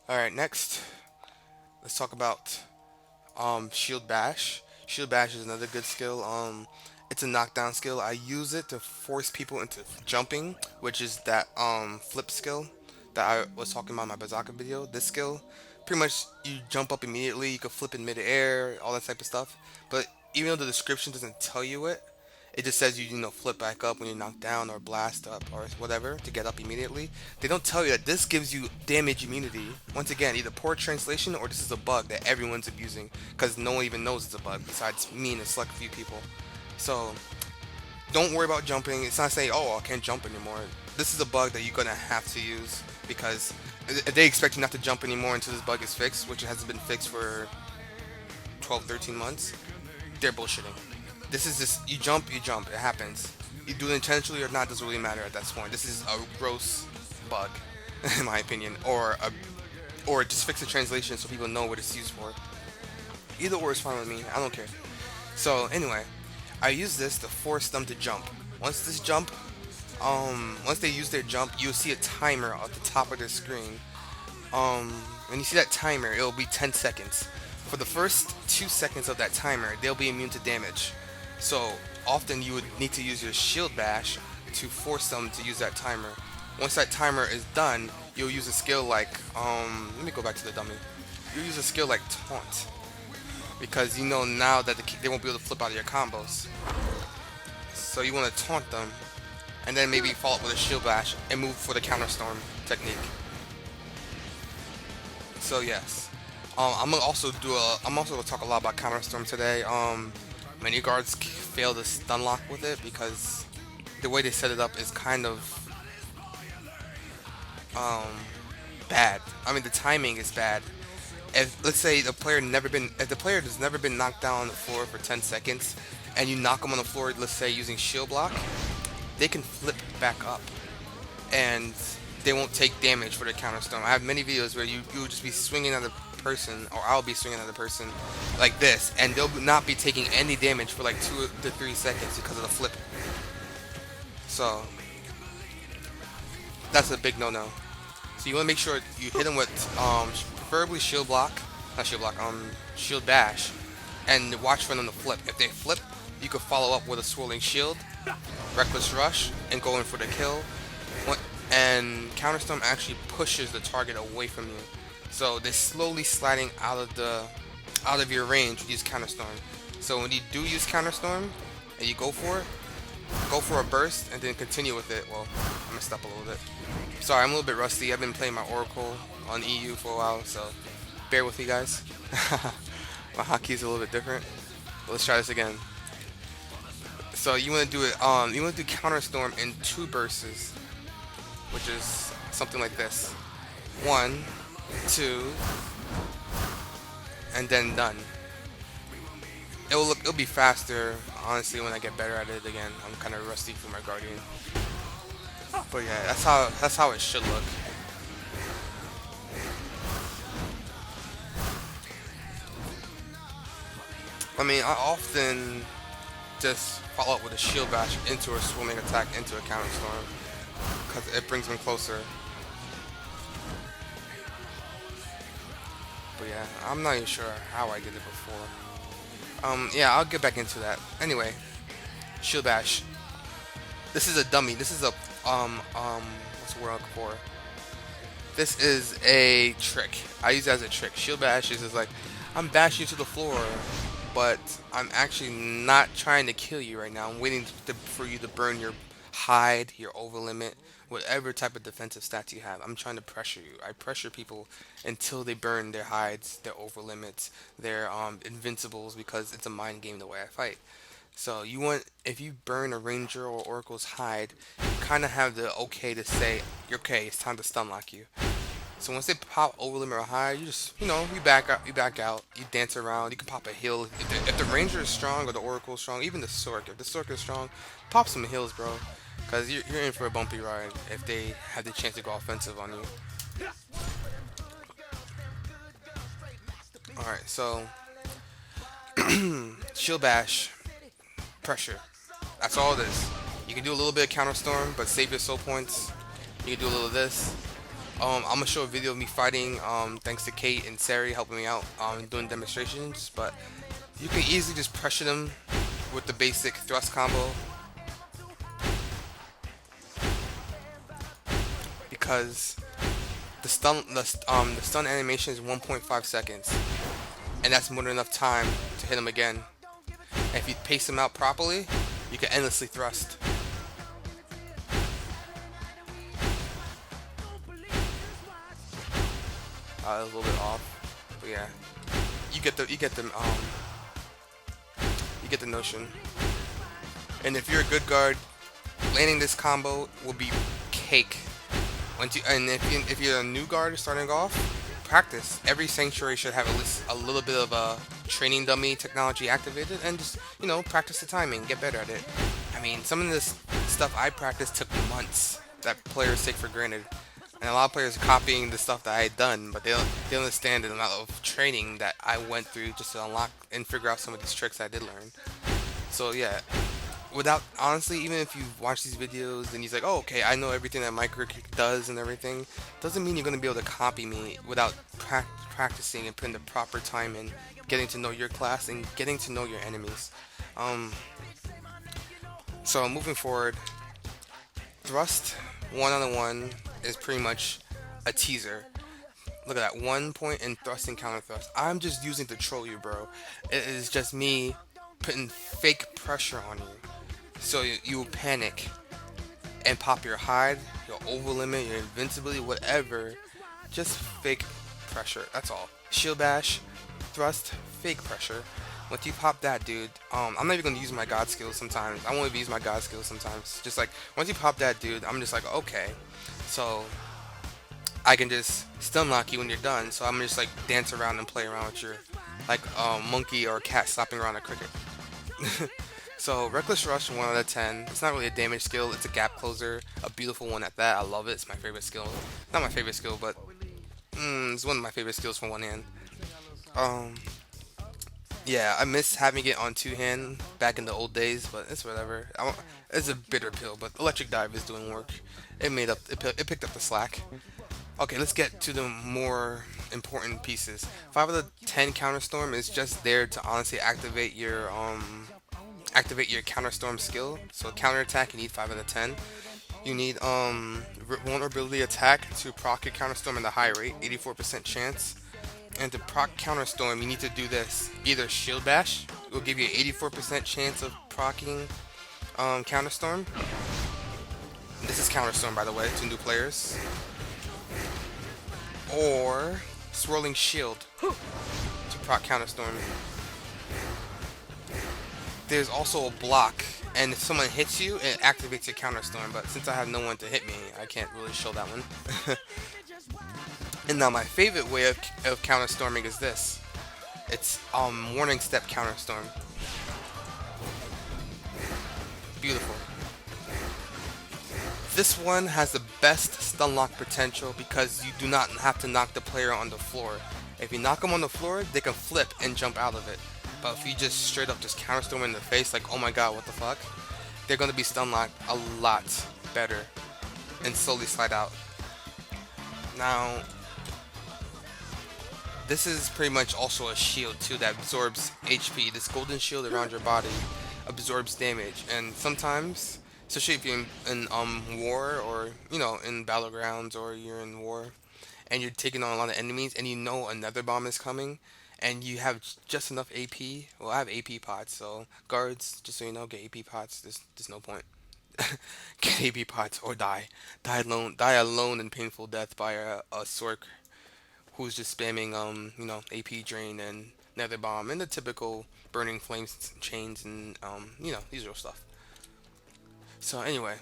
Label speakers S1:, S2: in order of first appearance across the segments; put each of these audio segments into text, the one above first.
S1: Alright, next, let's talk about Shield Bash. Shield Bash is another good skill. It's a knockdown skill. I use it to force people into jumping, which is that flip skill that I was talking about in my Berserker video. This skill, pretty much you jump up immediately. You can flip in midair, all that type of stuff. But even though the description doesn't tell you it, it just says you flip back up when you're knocked down or blast up or whatever to get up immediately. They don't tell you that this gives you damage immunity. Once again, either poor translation or this is a bug that everyone's abusing because no one even knows it's a bug besides me and a select few people. So don't worry about jumping. It's not saying, oh, I can't jump anymore. This is a bug that you're gonna have to use because if they expect you not to jump anymore until this bug is fixed, which it hasn't been fixed for 12, 13 months, they're bullshitting. This is just you jump. It happens. You do it intentionally or not doesn't really matter at that point. This is a gross bug, in my opinion, or just fix the translation so people know what it's used for. Either or is fine with me. I don't care. So anyway, I use this to force them to jump. Once this jump, once they use their jump, you'll see a timer at the top of their screen. When you see that timer, it'll be 10 seconds. For the first 2 seconds of that timer, they'll be immune to damage. So often you would need to use your shield bash to force them to use that timer. Once that timer is done, you'll use a skill like let me go back to the dummy. You'll use a skill like taunt because you know now that they won't be able to flip out of your combos. So you want to taunt them and then maybe follow up with a shield bash and move for the counter storm technique. So yes, I'm also gonna talk a lot about counter storm today. Many guards fail to stun lock with it because the way they set it up is kind of um, bad. I mean, the timing is bad. If let's say if the player has never been knocked down on the floor for 10 seconds, and you knock them on the floor, let's say using shield block, they can flip back up, and they won't take damage for the counter storm. I have many videos where you will just be swinging at the person, or I'll be swinging at the person like this, and they'll not be taking any damage for like 2 to 3 seconds because of the flip. So that's a big no-no. So you want to make sure you hit them with preferably shield block, not shield block, shield bash, and watch for them to flip. If they flip, you can follow up with a swirling shield, reckless rush, and go in for the kill. And counterstorm actually pushes the target away from you, so they're slowly sliding out of your range with use counterstorm. So when you do use counterstorm and you go for a burst and then continue with it. Well, I messed up a little bit. Sorry, I'm a little bit rusty. I've been playing my Oracle on EU for a while, so bear with me, guys. My hotkey's a little bit different. But let's try this again. So you want to do it. You want to do counterstorm in 2 bursts, which is something like this: 1, 2, and then done. It'll be faster, honestly, when I get better at it again. I'm kind of rusty for my Guardian, but yeah, that's how it should look. I mean, I often just follow up with a shield bash into a swimming attack into a counter storm because it brings them closer. But yeah, I'm not even sure how I did it before. Yeah, I'll get back into that. Anyway, shield bash. This is a dummy. This is a what's the word I'm looking for? This is a trick. I use it as a trick. Shield bash is just like I'm bashing you to the floor, but I'm actually not trying to kill you right now. I'm waiting for you to burn your hide, your over limit, whatever type of defensive stats you have. I'm trying to pressure you. I pressure people until they burn their hides, their over limits, their invincibles because it's a mind game the way I fight. So you want if you burn a ranger or oracle's hide, you kind of have the okay to say, "You're okay. It's time to stun lock you." So once they pop over limit or high, you just you back out, you dance around. You can pop a heal if the ranger is strong or the oracle is strong, even the sork. If the sork is strong, pop some heals, bro, because you're in for a bumpy ride if they have the chance to go offensive on you. All right, so shield bash, pressure. That's all it is. You can do a little bit of counter storm, but save your soul points. You can do a little of this. I'm gonna show a video of me fighting. Thanks to Kate and Sari helping me out doing demonstrations. But you can easily just pressure them with the basic thrust combo because the stun animation is 1.5 seconds, and that's more than enough time to hit him again. And if you pace him out properly, you can endlessly thrust. A little bit off, but yeah, you get the notion. And if you're a good guard, landing this combo will be cake. And if you're a new guard starting off, practice. Every sanctuary should have at least a little bit of a training dummy technology activated, and just practice the timing, get better at it. I mean, some of this stuff I practiced took months that players take for granted. And a lot of players are copying the stuff that I had done, but they don't understand the amount of training that I went through just to unlock and figure out some of these tricks I did learn. So yeah, without honestly, even if you watch these videos and you're like, oh, okay, I know everything that Micro does and everything, doesn't mean you're gonna be able to copy me without practicing and putting the proper time in, getting to know your class and getting to know your enemies. So moving forward, thrust 1-on-1 is pretty much a teaser. Look at that, 1 point in thrust and counter thrust. I'm just using to troll you, bro. It is just me putting fake pressure on you, so you will panic and pop your hide, your over limit, your invincibility, whatever. Just fake pressure. That's all. Shield bash, thrust, fake pressure. Once you pop that, dude, I'm not even gonna use my god skills sometimes. I won't even use my god skills sometimes. Just like once you pop that, dude, I'm just like, okay, so I can just stun lock you when you're done. So I'm just like dance around and play around with your like monkey or a cat slapping around a cricket. So Reckless Rush 1 out of 10. It's not really a damage skill. It's a gap closer, a beautiful one at that. I love it. It's my favorite skill. Not my favorite skill, but it's one of my favorite skills from one hand. Um, yeah, I miss having it on two hand back in the old days, but it's whatever. It's a bitter pill, but Electric Dive is doing work. It picked up the slack. Okay, let's get to the more important pieces. 5 out of 10 Counterstorm is just there to honestly activate your Counterstorm skill. So counterattack, you need 5 out of 10. You need vulnerability attack to proc your Counterstorm in the high rate, 84% chance. And to proc Counterstorm, you need to do this. Either Shield Bash will give you an 84% chance of proccing Counterstorm. This is Counterstorm, by the way, to new players. Or Swirling Shield to proc Counterstorm. There's also a block, and if someone hits you, it activates your Counterstorm, but since I have no one to hit me, I can't really show that one. And now my favorite way of counterstorming is this. It's Warning Step Counterstorm. Beautiful. This one has the best stun lock potential because you do not have to knock the player on the floor. If you knock them on the floor, they can flip and jump out of it. But if you just straight up just counterstorm in the face, like, oh my god, what the fuck, they're gonna be stun locked a lot better and slowly slide out. Now, this is pretty much also a shield too that absorbs HP. This golden shield around your body absorbs damage, and sometimes, especially if you're in war, or in battlegrounds, or you're in war and you're taking on a lot of enemies and you know another bomb is coming and you have just enough AP. Well, I have AP pots, so guards, just so you know, get AP pots. There's no point. Get AP pots or die. Die alone in painful death by a Sork who's just spamming AP drain and nether bomb and the typical burning flames chains and usual stuff. So anyway,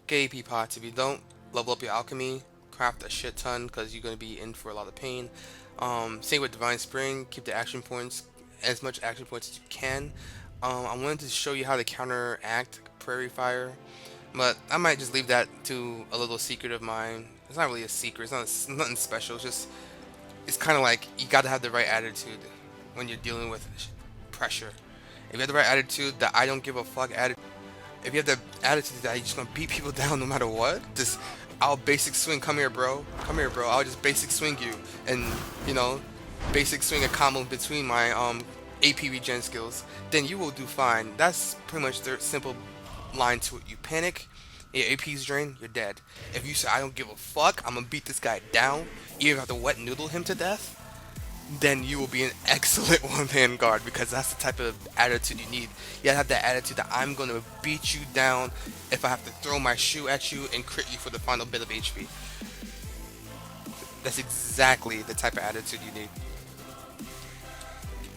S1: get AP pots. If you don't, level up your alchemy, craft a shit ton because you're gonna be in for a lot of pain. Same with Divine Spring. Keep the action points, as much action points as you can. I wanted to show you how to counteract Prairie Fire, but I might just leave that to a little secret of mine. It's not really a secret. It's nothing special. It's kind of like you got to have the right attitude when you're dealing with pressure. If you have the right attitude, that I don't give a fuck attitude. If you have the attitude that you're just gonna beat people down no matter what, just I'll basic swing. Come here, bro. Come here, bro. I'll just basic swing you, and you know, basic swing a combo between my AP regen skills. Then you will do fine. That's pretty much the simple line to it. You panic, your AP's drained, you're dead. If you say I don't give a fuck, I'm gonna beat this guy down, even if I have to wet noodle him to death, then you will be an excellent one-man guard because that's the type of attitude you need. You gotta have that attitude that I'm gonna beat you down if I have to throw my shoe at you and crit you for the final bit of HP. That's exactly the type of attitude you need.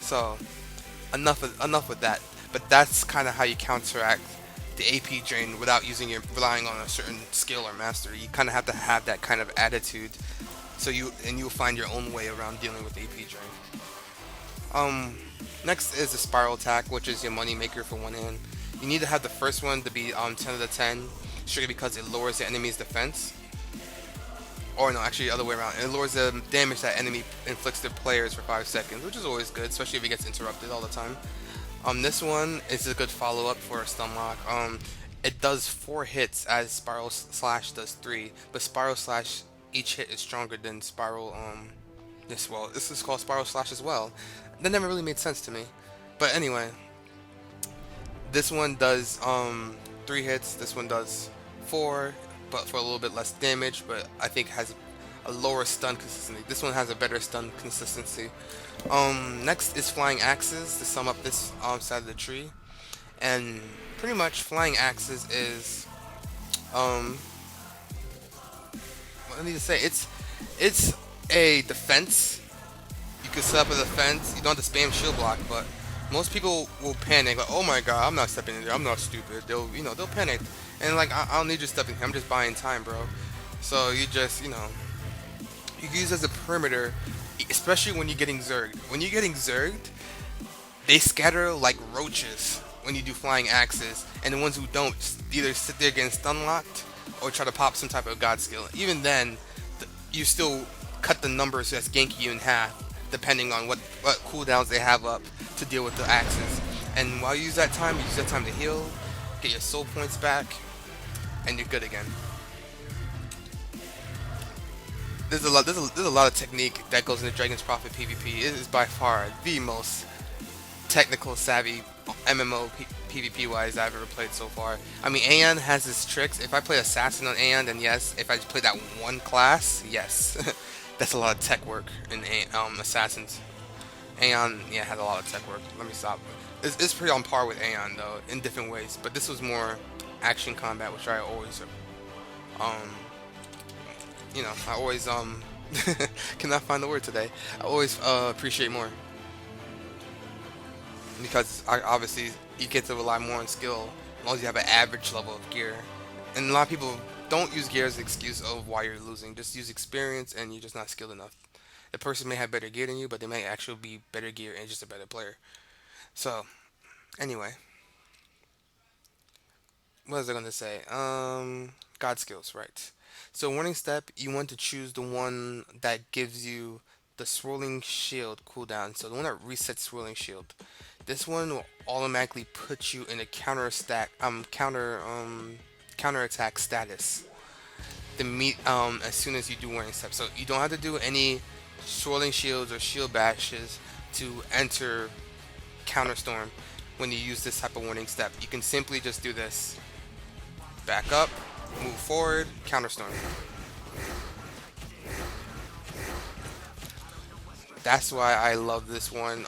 S1: So enough with that. But that's kind of how you counteract the AP drain without relying on a certain skill or mastery. You kind of have to have that kind of attitude, so you'll find your own way around dealing with AP drain. Next is the spiral attack, which is your money maker for one hand. You need to have the first one to be 10 out of 10, strictly because it lowers the enemy's defense. Or no, actually the other way around. It lowers the damage that enemy inflicts to players for 5 seconds, which is always good, especially if it gets interrupted all the time. This one is a good follow-up for a stun lock. It does 4 hits as Spiral Slash does 3, but Spiral Slash each hit is stronger than Spiral. This is called Spiral Slash as well. That never really made sense to me. But anyway, this one does 3 hits. This one does 4, but for a little bit less damage. But I think has a lower stun consistency. This one has a better stun consistency. Next is Flying Axes to sum up this side of the tree, and pretty much Flying Axes is what I need to say. It's a defense. You can set up a defense. You don't have to spam shield block, but most people will panic. Like, oh my god, I'm not stepping in there. I'm not stupid. They'll panic, and like I don't need you stepping here. I'm just buying time, bro. So you just you can use it as a perimeter, especially when you're getting zerged. When you're getting zerged, they scatter like roaches when you do flying axes, and the ones who don't either sit there getting stun locked or try to pop some type of god skill. Even then, you still cut the numbers that's ganking you in half, depending on what cooldowns they have up to deal with the axes. And while you use that time to heal, get your soul points back, and you're good again. There's a lot of technique that goes into Dragon's Prophet PvP. It is by far the most technical savvy MMO PvP wise I've ever played so far. I mean, Aeon has his tricks. If I play Assassin on Aeon, then yes. If I play that one class, yes. That's a lot of tech work in Assassins. Aeon, yeah, has a lot of tech work. Let me stop. It's pretty on par with Aeon though, in different ways. But this was more action combat, which I always I always cannot find the word today. I always appreciate more, because obviously you get to rely more on skill as long as you have an average level of gear. And a lot of people don't use gear as an excuse of why you're losing. Just use experience, and you're just not skilled enough. The person may have better gear than you, but they may actually be better gear and just a better player. So anyway, what was I gonna say? God skills, right? So warning step, you want to choose the one that gives you the swirling shield cooldown. So the one that resets swirling shield. This one will automatically put you in a counter attack status. As soon as you do warning step. So you don't have to do any swirling shields or shield bashes to enter counterstorm when you use this type of warning step. You can simply just do this. Back up, move forward, counterstorm. That's why I love this one.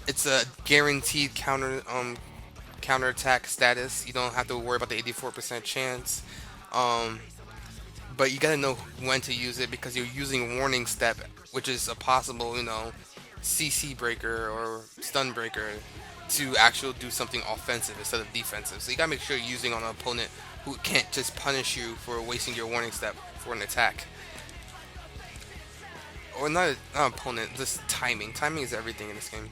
S1: It's a guaranteed counterattack status. You don't have to worry about the 84% chance. But you gotta know when to use it, because you're using warning step, which is a possible, CC breaker or stun breaker, to actually do something offensive instead of defensive. So you gotta make sure you're using on an opponent who can't just punish you for wasting your warning step for an attack. Or not an opponent, just timing. Timing is everything in this game.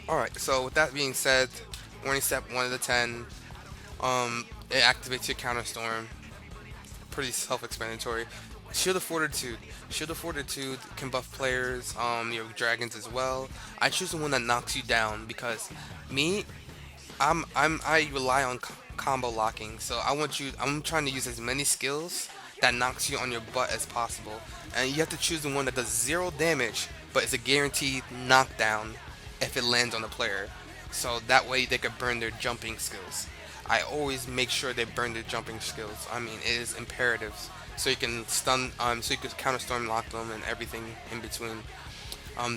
S1: Alright, so with that being said, warning step 1 out of 10. It activates your counterstorm. Pretty self-explanatory. Shield of Fortitude. Shield of Fortitude can buff players, your dragons as well. I choose the one that knocks you down because I rely on combo locking. So I'm trying to use as many skills that knocks you on your butt as possible. And you have to choose the one that does zero damage, but it's a guaranteed knockdown if it lands on the player. So that way they could burn their jumping skills. I always make sure they burn their jumping skills. I mean, it is imperative. So you can so you can counter storm lock them and everything in between.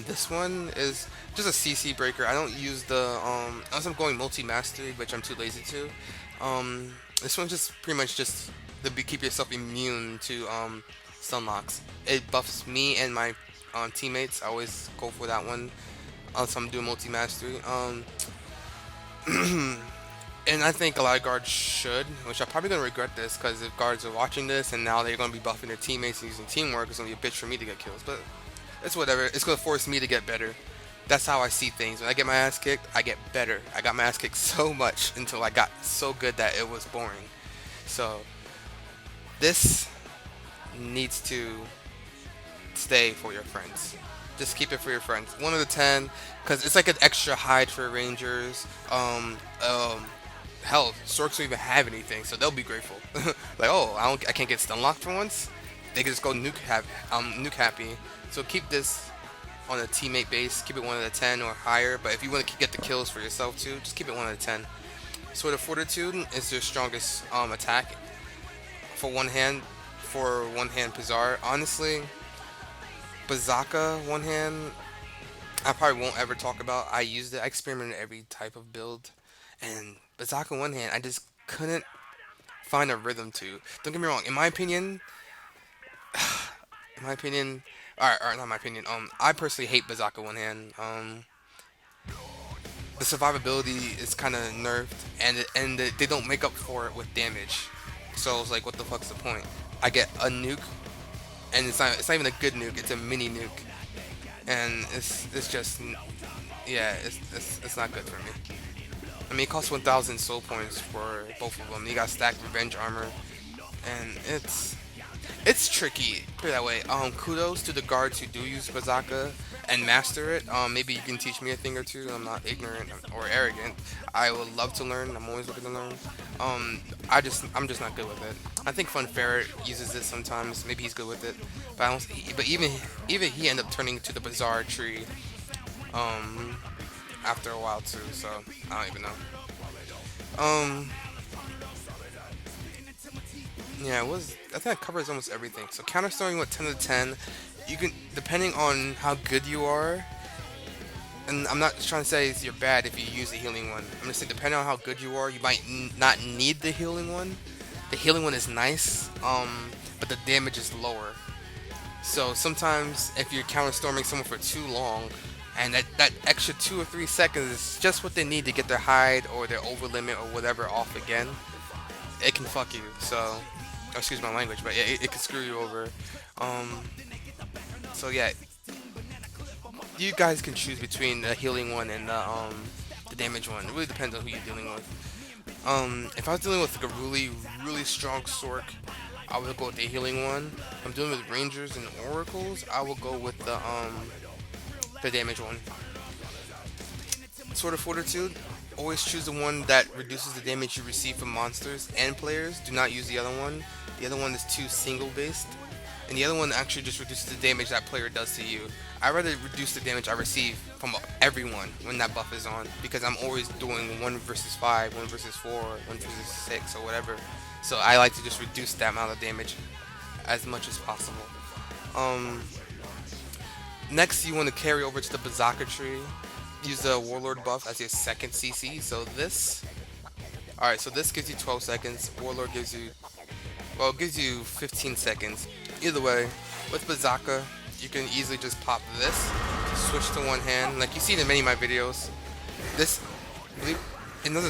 S1: This one is just a CC breaker. I don't use unless I'm going multi-mastery, which I'm too lazy to. This one's just pretty much just keep yourself immune to stun locks. It buffs me and my teammates. I always go for that one unless I'm doing multi-mastery. And I think a lot of guards should, which I'm probably gonna regret this because if guards are watching this and now they're gonna be buffing their teammates and using teamwork, it's gonna be a bitch for me to get kills. But it's whatever. It's gonna force me to get better. That's how I see things. When I get my ass kicked, I get better. I got my ass kicked so much until I got so good that it was boring. So this needs to stay for your friends. Just keep it for your friends. 1 out of 10, because it's like an extra hide for rangers. Hell, Storks don't even have anything, so they'll be grateful. Like, oh, I can't get stun locked for once. They can just go nuke happy. So keep this on a teammate base. Keep it 1 out of 10 or higher. But if you want to get the kills for yourself too, just keep it 1 out of 10. Sword of Fortitude is your strongest attack for one hand. For one hand, Pizarre. Honestly, Bazaka one hand, I probably won't ever talk about. I used it. I experimented every type of build, and Bazaka one hand, I just couldn't find a rhythm to. Don't get me wrong. In my opinion, or not my opinion. I personally hate Bazaka one hand. The survivability is kind of nerfed, and they don't make up for it with damage. So I was like, what the fuck's the point? I get a nuke, and it's not even a good nuke. It's a mini nuke, and it's just yeah, it's not good for me. I mean, it costs 1,000 soul points for both of them. You got stacked revenge armor, and it's tricky. Put it that way. Kudos to the guards who do use Bazaka and master it. Maybe you can teach me a thing or two. I'm not ignorant or arrogant. I would love to learn. I'm always looking to learn. I'm just not good with it. I think Fun Ferret uses it sometimes. Maybe he's good with it, but but even he ended up turning to the Bizarre tree. After a while too. So I don't even know. Yeah, I think that covers almost everything. So counter starting with 10 out of 10, you can, depending on how good you are, and I'm not trying to say you're bad if you use the healing one. I'm just saying depending on how good you are, you might not need the healing one. The healing one is nice, but the damage is lower. So sometimes if you're counter storming someone for too long, and that extra 2 or 3 seconds is just what they need to get their hide or their over limit or whatever off again, it can fuck you. So, excuse my language, but yeah, it can screw you over. So yeah, you guys can choose between the healing one and the damage one. It really depends on who you're dealing with. If I was dealing with like a really strong Sork, I would go with the healing one. If I'm dealing with Rangers and Oracles, I will go with the damage one. Sword of Fortitude, always choose the one that reduces the damage you receive from monsters and players. Do not use the other one. The other one is too single based, and the other one actually just reduces the damage that player does to you. I'd rather reduce the damage I receive from everyone when that buff is on, because I'm always doing 1 versus 5, 1 versus 4, 1 versus 6, or whatever. So I like to just reduce that amount of damage as much as possible. Next, you want to carry over to the Bazaka tree. Use the Warlord buff as your second CC. So this, alright, so this gives you 12 seconds. Warlord gives you, well, it gives you 15 seconds. Either way, with Bazaka, you can easily just pop this, switch to one hand, like you see in many of my videos. This, it doesn't